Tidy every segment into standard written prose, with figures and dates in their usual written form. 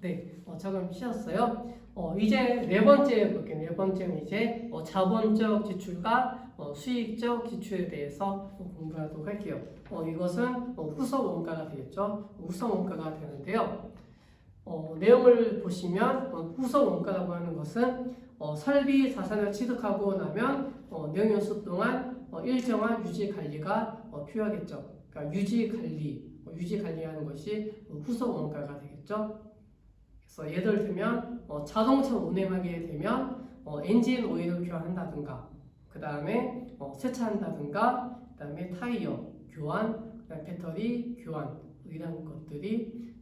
네, 잠깐 쉬었어요. 이제 네 번째 볼게요. 네 번째는 이제 자본적 지출과 수익적 지출에 대해서 공부하도록 할게요. 이것은 후속 원가가 되겠죠. 후속 원가가 되는데요. 내용을 보시면 후속 원가라고 하는 것은 설비 자산을 취득하고 나면 내용연수 동안 일정한 유지 관리가 필요하겠죠. 그러니까 유지 관리하는 것이 후속 원가가 되겠죠. 그래서 예를 들면 자동차 운행하게 되면 엔진 오일을 교환한다든가, 그 다음에 세차한다든가, 그 다음에 타이어 교환, 그다음에 배터리 교환 이런 것들이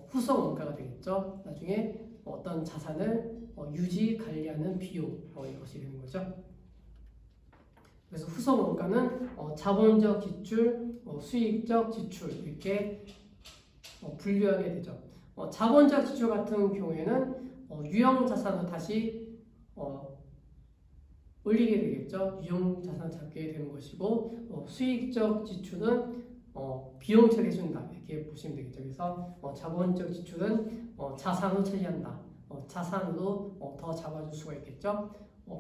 후속 원가가 되겠죠. 나중에 어떤 자산을 유지 관리하는 비용 이것이 되는 거죠. 그래서 후속 원가는 자본적 지출, 수익적 지출 이렇게 분류하게 되죠. 자본적 지출 같은 경우에는 유형 자산을 다시 올리게 되겠죠. 유형 자산을 잡게 되는 것이고, 수익적 지출은 비용 처리해준다 이렇게 보시면 되겠죠. 그래서 자본적 지출은 자산을 처리한다. 자산으로 더 잡아줄 수가 있겠죠.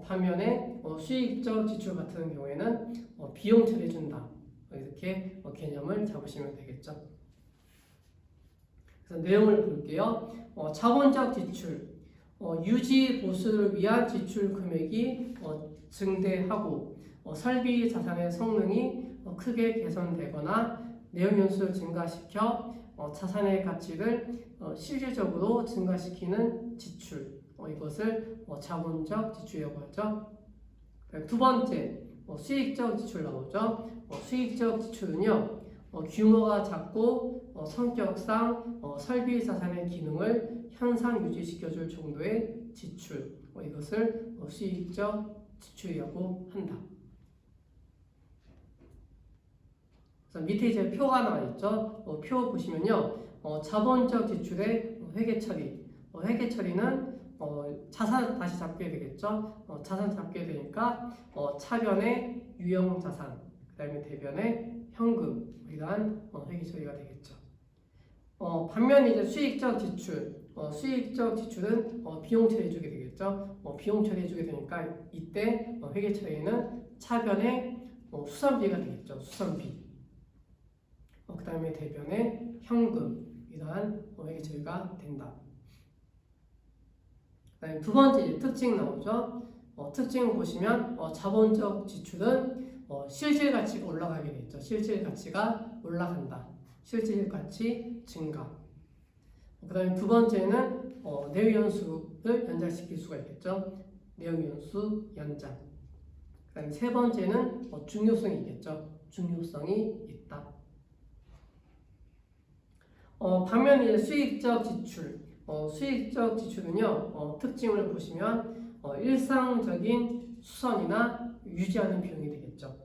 반면에 수익적 지출 같은 경우에는 비용 처리해준다. 이렇게 개념을 잡으시면 되겠죠. 그래서 내용을 볼게요. 자본적 지출, 유지 보수를 위한 지출 금액이 증대하고 설비 자산의 성능이 크게 개선되거나 내용 연수를 증가시켜 자산의 가치를 실질적으로 증가시키는 지출, 이것을 자본적 지출이라고 하죠. 두 번째, 수익적 지출 나오죠. 수익적 지출은요, 규모가 작고 성격상 설비 자산의 기능을 향상 유지시켜줄 정도의 지출, 이것을 수익적 지출이라고 한다. 그래서 밑에 이제 표가 나와 있죠. 표 보시면요, 자본적 지출의 회계 처리, 회계 처리는 자산 다시 잡게 되겠죠. 자산 잡게 되니까 차변의 유형 자산, 그다음에 대변의 현금 이러한 회계 처리가 되겠죠. 반면 이제 수익적 지출, 수익적 지출은 비용 처리해주게 되겠죠. 비용 처리해주게 되니까 이때 회계 처리는 차변의 수선비가 되겠죠. 수선비. 그 다음에 대변의 현금 이러한 회계 처리가 된다. 그다음에 두 번째 이제 특징 나오죠. 특징을 보시면 자본적 지출은 실질 가치가 올라가게 되죠. 실질 가치가 올라간다. 실질 가치 증가. 그다음에 두 번째는 내용 연수를 연장시킬 수가 있겠죠. 내용 연수 연장. 그다음에 세 번째는 중요성이 있겠죠. 중요성이 있다. 반면에 수익적 지출. 수익적 지출은요, 특징을 보시면 일상적인 수선이나 유지하는 비용이 되겠죠.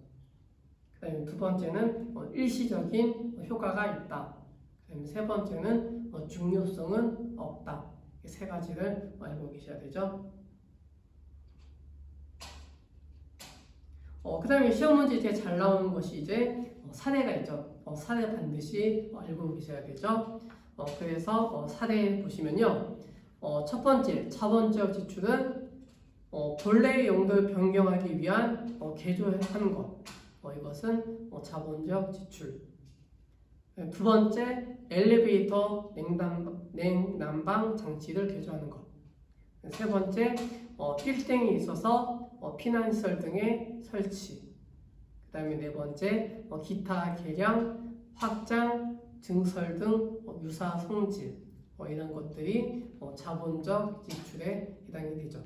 그 다음에 두 번째는 일시적인 효과가 있다. 그 다음에 세 번째는 중요성은 없다. 이 세 가지를 알고 계셔야 되죠. 그 다음에 시험 문제 이제 잘 나오는 것이 이제 사례가 있죠. 사례 반드시 알고 계셔야 되죠. 그래서 사례 보시면요. 첫 번째, 자본적 지출은 본래의 용도를 변경하기 위한 개조하는 것. 이것은 자본적 지출. 두 번째, 엘리베이터 냉난방 장치를 개조하는 것. 세 번째, 빌딩이 있어서 피난시설 등의 설치. 그 다음에 네 번째, 기타 개량, 확장, 증설 등 유사 성질 이런 것들이 자본적 지출에 해당이 되죠.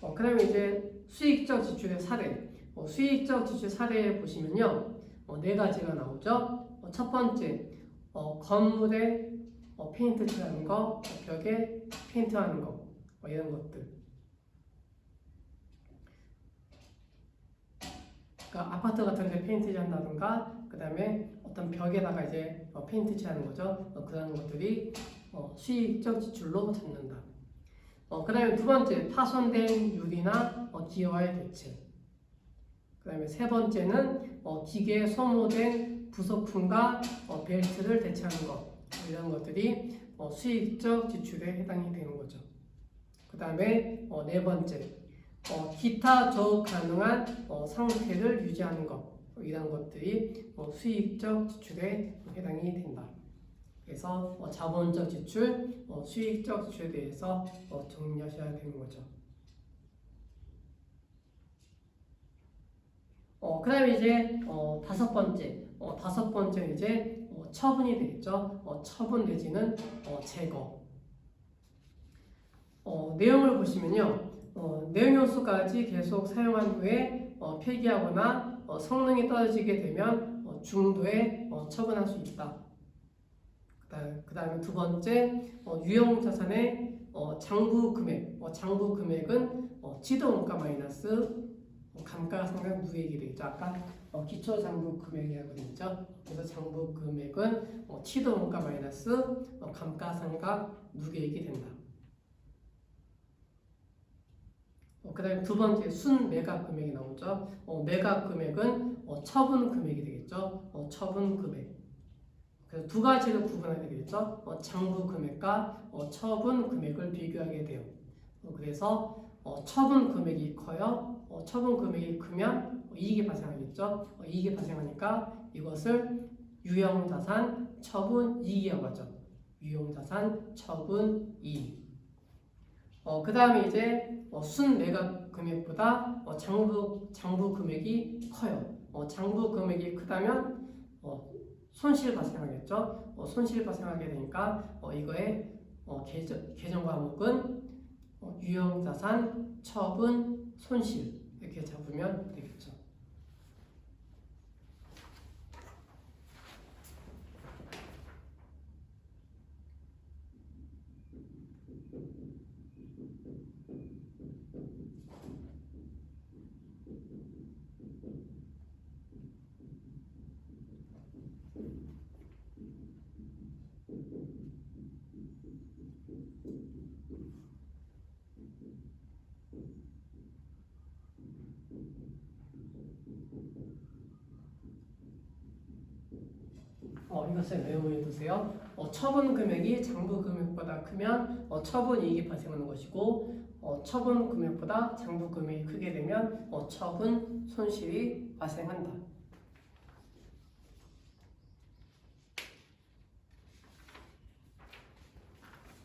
그 다음에 이제 수익적 지출의 사례. 수익적 지출 사례 보시면요, 네 가지가 나오죠. 첫 번째, 건물에 페인트 칠하는 거, 벽에 페인트하는 거, 이런 것들. 그러니까 아파트 같은 데 페인트 한다든가, 그 다음에 어떤 벽에다가 이제 페인트 칠하는 거죠. 그런 것들이 수익적 지출로 잡는다. 그 다음에 두 번째, 파손된 유리나 기어와의 대체. 그 다음에 세 번째는 기계에 소모된 부속품과 벨트를 대체하는 것 이런 것들이 수익적 지출에 해당이 되는 거죠. 그 다음에 네 번째 기타 저업 가능한 상태를 유지하는 것 이런 것들이 수익적 지출에 해당이 된다. 그래서 자본적 지출, 수익적 지출에 대해서 정리하셔야 되는 거죠. 그 다음에 이제 다섯 번째 이제 처분이 되겠죠. 처분 내지는 제거. 내용을 보시면요. 내용 요소까지 계속 사용한 후에 폐기하거나 성능이 떨어지게 되면 중도에 처분할 수 있다. 그 다음에 두 번째 유형자산의 장부 금액. 장부 금액은 지도원가 마이너스 감가상각 누계액이 되겠죠. 아까 기초 장부 금액이라고 되죠. 그래서 장부 금액은 취득원가 마이너스 감가상각 누계액이 된다. 그 다음에 두 번째 순매각 금액이 나오죠. 매각 금액은 처분 금액이 되겠죠. 처분 금액. 그래서 두 가지를 구분하게 되겠죠. 장부 금액과 처분 금액을 비교하게 돼요. 그래서 처분 금액이 커요. 처분 금액이 크면 이익이 발생하겠죠. 이익이 발생하니까 이것을 유형자산 처분 이익이라고 하죠. 유형자산 처분 이익. 그 다음에 이제 순매각 금액보다 장부 금액이 커요. 장부 금액이 크다면 손실 발생하겠죠. 손실 발생하게 되니까 이거의 계정 과목은 유형자산 처분 손실 이렇게 잡으면 되겠죠. 이것을 메모해 두세요. 처분 금액이 장부 금액보다 크면 처분 이익이 발생하는 것이고 처분 금액보다 장부 금액이 크게 되면 처분 손실이 발생한다.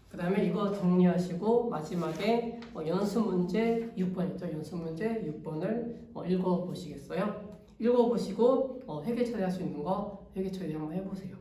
그 다음에 이거 정리하시고 마지막에 연습 문제 6번 있죠. 연습 문제 6번을 읽어보시겠어요? 읽어보시고 회계 처리할 수 있는 거 회계 처리 한번 해보세요.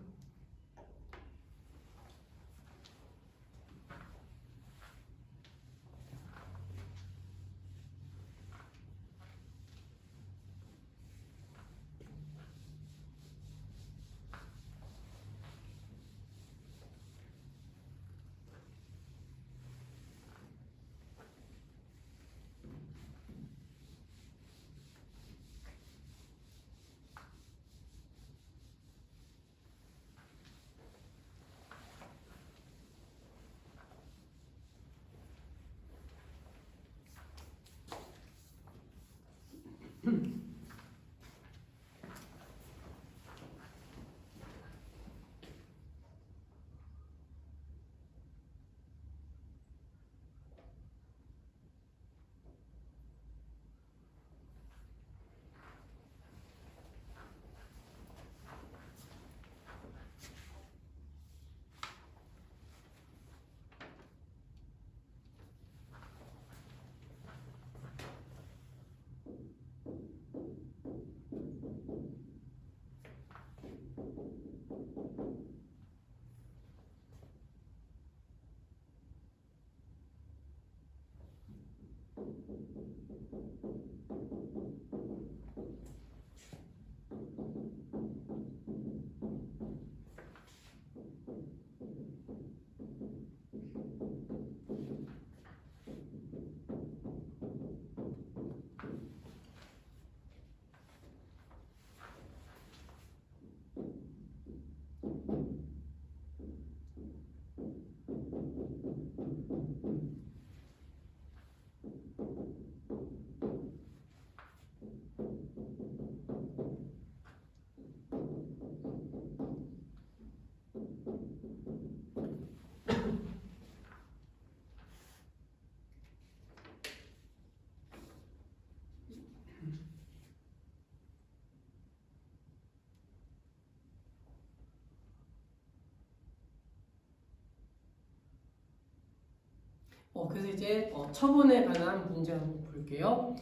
그래서 이제 처분에 관한 문제 한번 볼게요.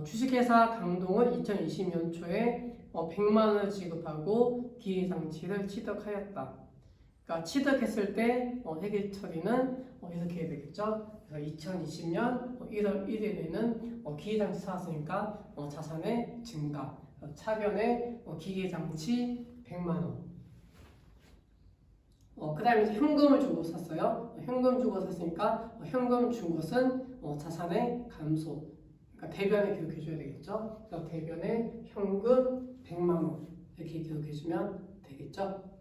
주식회사 강동은 2020년 초에 100만 원을 지급하고 기계장치를 취득하였다. 그러니까 취득했을 때 회계 처리는 이렇게 해야 되겠죠. 그래서 2020년 1월 1일에는 기계장치 사왔으니까 자산의 증가, 차변에 기계장치 100만 원. 그 다음에 이제 현금을 주고 샀어요. 현금 주고 샀으니까 현금 준 것은 자산의 감소. 그러니까 대변에 기록해 줘야 되겠죠. 그래서 대변에 현금 100만 원 이렇게 기록해 주면 되겠죠.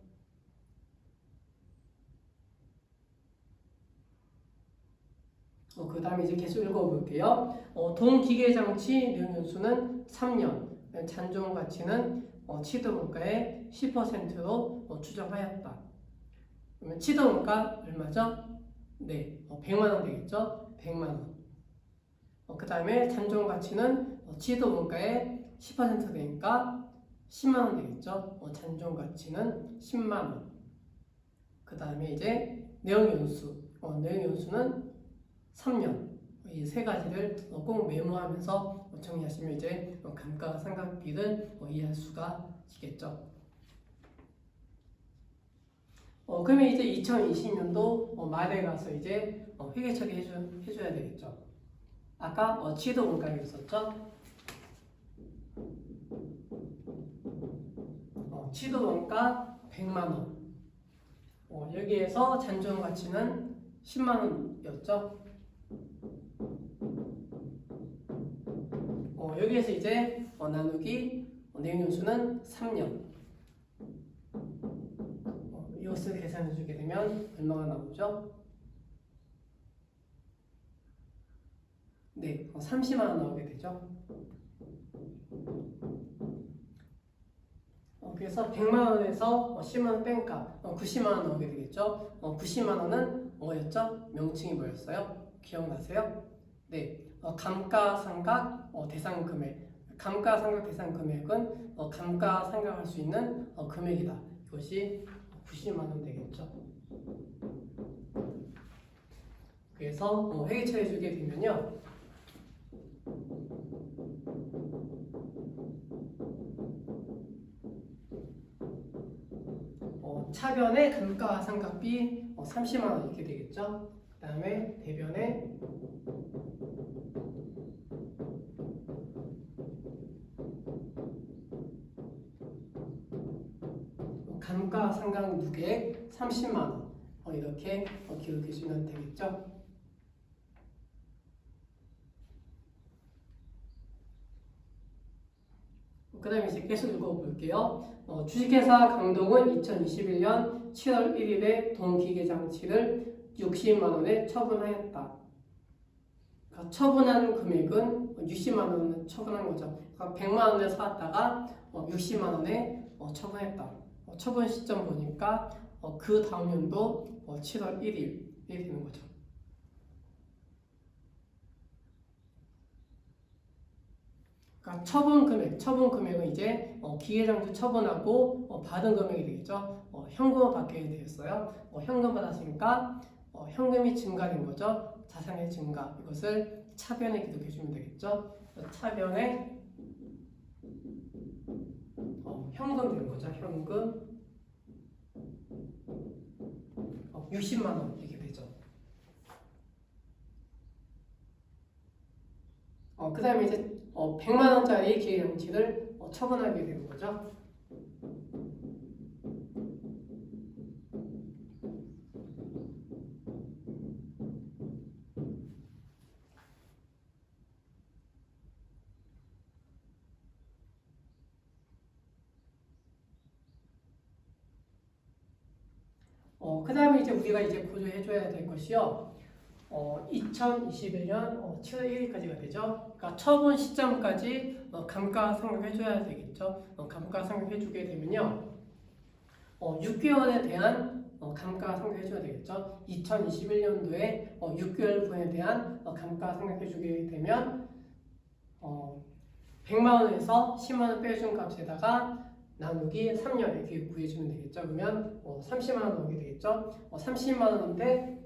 그 다음에 이제 계속 읽어볼게요. 동기계장치 내용연수는 3년, 잔존 가치는 취득원가의 10%로 추정하였다. 그러면 취득원가 얼마죠? 네, 100만 원 되겠죠? 100만 원. 그 다음에 잔존 가치는 취득원가의 10% 되니까 10만 원 되겠죠? 잔존 가치는 10만 원. 그 다음에 이제 내용연수, 내용연수는 3년. 이 세 가지를 꼭 메모하면서 정리하시면 이제 감가상각비를 이해할 수가 있겠죠. 그러면 이제 2020년도 말에 가서 이제 회계 처리 해줘야 되겠죠. 아까 취득원가였었죠. 취득원가 100만 원. 여기에서 잔존 가치는 10만 원이었죠. 여기에서 이제 나누기 내용연수는 3년. 이것을 계산해 주게 되면 얼마가 나오죠? 네, 30만 원 나오게 되죠. 그래서 100만 원에서 10만 원 뺀값 90만 원 나오게 되겠죠. 90만 원은 뭐였죠? 명칭이 뭐였어요? 기억나세요? 네, 감가상각 대상 금액. 감가상각 대상 금액은 감가상각할 수 있는 금액이다. 이것이 90만 원 되겠죠. 그래서 회계 처리해 주게 되면요. 차변의 감가상각비 30만 원 이렇게 되겠죠. 그 다음에 대변에 감가상각 누계액 30만 원 이렇게 기록해 주면 되겠죠. 그 다음에 이제 계속 읽어볼게요. 주식회사 강동은 2021년 7월 1일에 동기계장치를 60만 원에 처분하였다. 그러니까 처분한 금액은 60만 원을 처분한 거죠. 그러니까 100만 원에 사왔다가 60만 원에 처분했다. 처분 시점 보니까 그 다음 연도 7월 1일 이렇게 되는 거죠. 그러니까 처분 금액은 이제 기계장치 처분하고 받은 금액이 되겠죠. 현금을 받게 되었어요. 현금 받았으니까 현금이 증가된 거죠. 자산의 증가. 이것을 차변에 기록해 주면 되겠죠. 차변에 현금 되는 거죠. 현금 60만 원 이렇게 되죠. 그 다음에 이제 100만 원짜리 기계장치를 처분하게 되는 거죠. 그 다음에 이제 우리가 이제 고려해줘야 될 것이요. 2021년 7월 1일까지가 되죠. 그러니까 처분 시점까지 감가상각해줘야 되겠죠. 감가상각해주게 되면요. 6개월에 대한 감가상각해줘야 되겠죠. 2021년도에 6개월 분에 대한 감가상각해주게 되면 100만 원에서 10만 원 빼준 값에다가 나누기 3년 이렇게 구해주면 되겠죠. 그러면 30만 원 나오게 되겠죠. 30만 원인데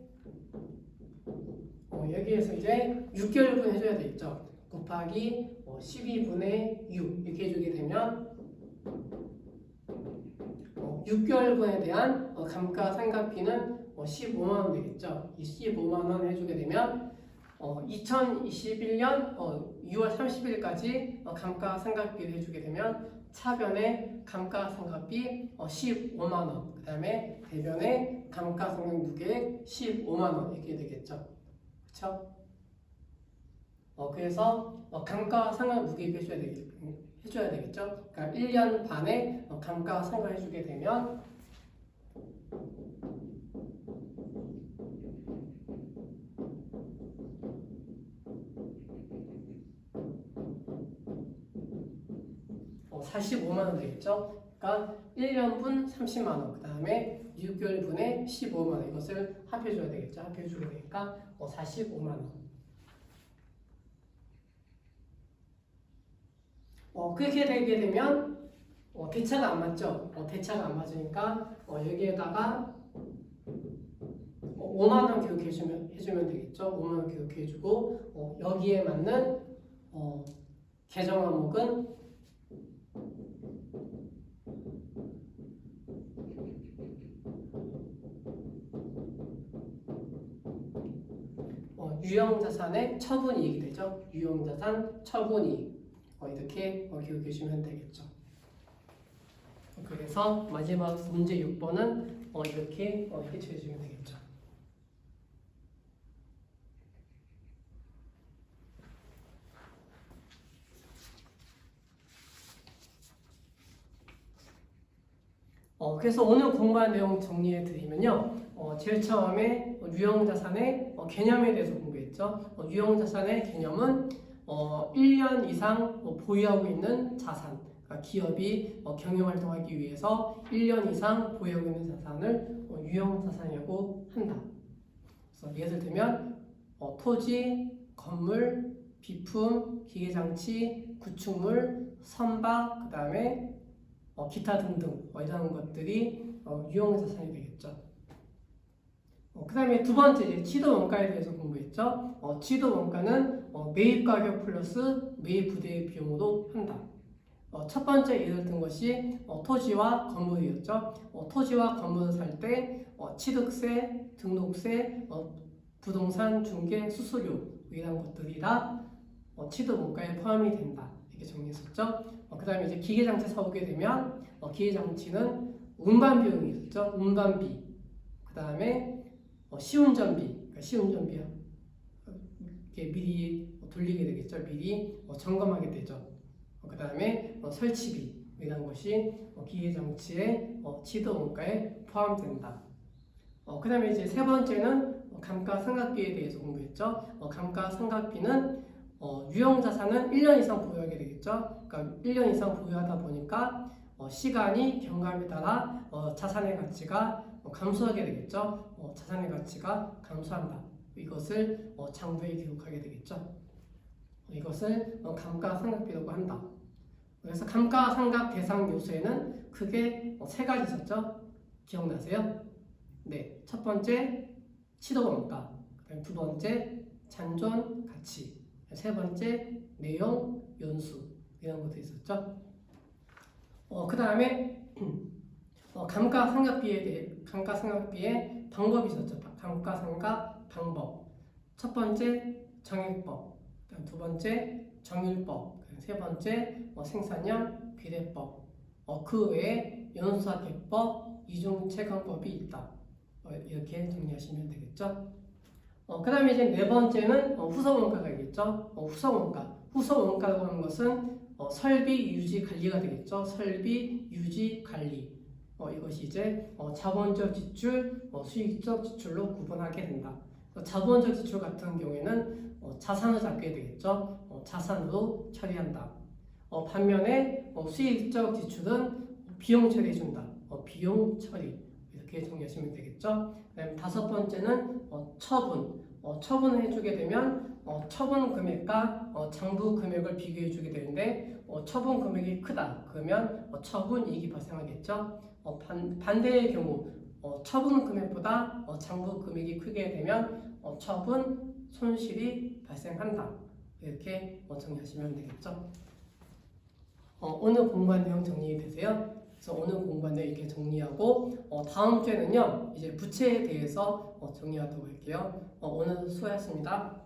여기에서 이제 6개월분 해줘야 되겠죠. 곱하기 12분의 6 이렇게 해주게 되면 6개월분에 대한 감가상각비는 15만 원 되겠죠. 이 15만 원 해주게 되면 2021년 6월 30일까지 감가상각비를 해주게 되면 차변의 감가상각비 15만 원, 그 다음에 대변의 감가상각 무게액 15만 원 이렇게 되겠죠. 그렇죠? 그래서 감가상각 무게액 해줘야 되겠죠. 그러니까 1년 반에 감가상각 해주게 되면 어, 45만 원 되겠죠. 그러니까 1년분 30만 원, 그 다음에 6개월분에 15만 원 이것을 합해줘야 되겠죠. 합해주게 되니까 45만 원. 그렇게 되게 되면 대차가 안 맞죠. 대차가 안 맞으니까 여기에다가 5만 원 기록해주면 되겠죠. 5만 원 기록해주고 여기에 맞는 계정 항목은 유형자산의 처분이익이 되죠. 유형자산 처분이익 이렇게 기억해 주시면 되겠죠. 그래서 마지막 문제 6번은 이렇게 해주해 주면 되겠죠. 그래서 오늘 공부한 내용 정리해 드리면요. 제일 처음에 유형자산의 개념에 대해서 공부했죠. 유형자산의 개념은 1년 이상 보유하고 있는 자산, 그러니까 기업이 경영활동하기 위해서 1년 이상 보유하고 있는 자산을 유형자산이라고 한다. 그래서 예를 들면 토지, 건물, 비품, 기계장치, 구축물, 선박, 그 다음에 기타 등등 이런 것들이 유형자산이 되겠죠. 그 다음에 두 번째 이제 취득원가에 대해서 공부했죠. 취득원가는 매입가격 플러스 매입부대의 비용으로 한다. 첫 번째 예를 든 것이 토지와 건물이었죠. 토지와 건물을 살 때 취득세, 등록세, 부동산 중개 수수료 이런 것들이 다 취득원가에 포함이 된다. 이렇게 정리했었죠. 그 다음에 이제 기계장치 사오게 되면 기계장치는 운반 비용이 있었죠. 운반비. 그 다음에 시운전비. 그러니까 시운전비 이렇게 미리 돌리게 되겠죠. 미리 점검하게 되죠. 그 다음에 설치비 이런 것이 기계장치의 취득원가에 포함된다. 그 다음에 이제 세 번째는 감가상각비에 대해서 공부했죠. 감가상각비는 유형자산은 1년 이상 보유하게 되겠죠. 그러니까 1년 이상 보유하다 보니까 시간이 경감에 따라 자산의 가치가 감소하게 되겠죠. 자산의 가치가 감소한다. 이것을 장부에 기록하게 되겠죠. 이것을 감가상각비라고 한다. 그래서 감가상각 대상 요소에는 크게 세 가지 있었죠. 기억나세요? 네, 첫 번째 취득원가, 두 번째 잔존 가치, 세 번째 내용 연수 이런 것도 있었죠. 그 다음에 감가상각비의 방법이 있었죠. 감가상각 방법. 첫 번째 정액법, 두 번째 정일법, 세 번째 생산량 비례법. 그 외에 연수학계법, 이중체감법이 있다. 이렇게 정리하시면 되겠죠. 그 다음에 이제 네 번째는 후속원가가 있겠죠. 후속원가라고 하는 것은 설비, 유지, 관리가 되겠죠. 설비, 유지, 관리. 이것이 이제 자본적 지출, 수익적 지출로 구분하게 된다. 자본적 지출 같은 경우에는 자산을 잡게 되겠죠. 자산으로 처리한다. 반면에 수익적 지출은 비용 처리해준다. 비용 처리. 이렇게 정리하시면 되겠죠. 그다음에 다섯 번째는 처분. 처분을 해주게 되면 처분 금액과 장부 금액을 비교해주게 되는데 처분 금액이 크다. 그러면 처분 이익이 발생하겠죠. 반대의 경우 처분 금액보다 장부 금액이 크게 되면 처분 손실이 발생한다. 이렇게 정리하시면 되겠죠. 오늘 공부한 내용 정리되세요? 그래서 오늘 공부한 내용 이렇게 정리하고 다음 주에는요 이제 부채에 대해서 정리하도록 할게요. 오늘 수고하셨습니다.